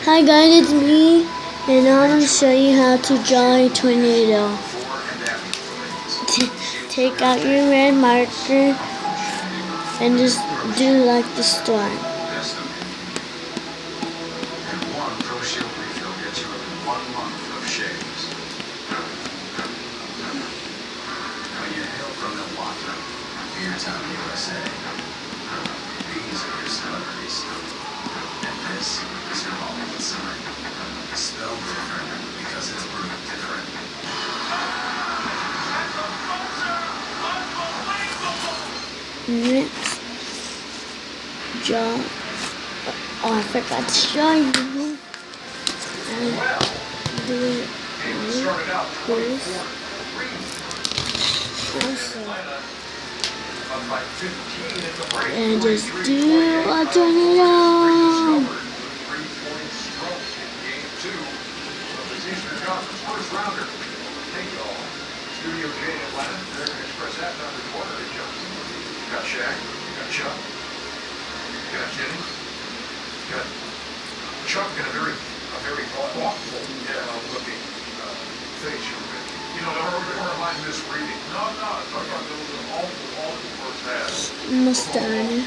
Hi guys, it's me, and I'm going to show you how to draw a tornado. Take out your red marker and just do like the storm. USA. These are your celebrities. And this is your Hollywood sign. Spelled different because it's brewed different. Next, draw. Oh, I forgot to show you. And do it like this. And just do a tornado. Got Shaq, got Chuck, got Jenny, got Chuck in a very thoughtful, looking face. You know, or am I misreading? No, it's talking about those awful first half. Mustard.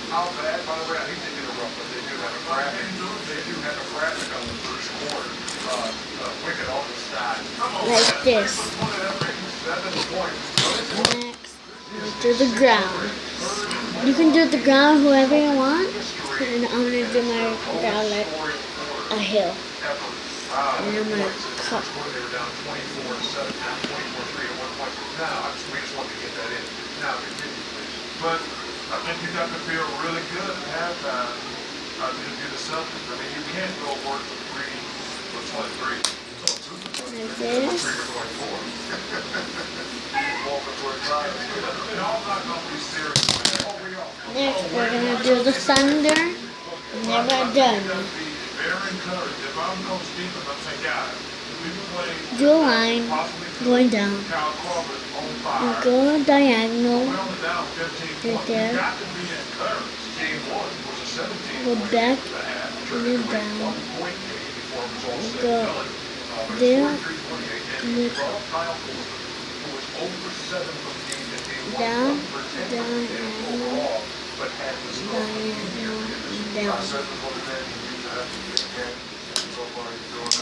How bad, by the way, I hate to interrupt, but they do have a graphic on the first quarter. Wicked off the side. Like this. Next, do the ground. You can do the ground whoever you want. And I'm going to do my ground like a hill. And I'm going to cut. But I think you got to feel really good at halftime to do the Celtics. I mean, you can't go work with 23. Like this. Next, we're going to do the thunder. Never done. Do a line going down. And go diagonal. Right there. Go back and then down. Go there. Down, diagonal, down.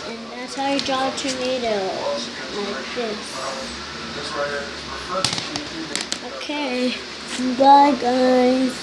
And that's how you draw a tornado, like this. Okay, bye guys.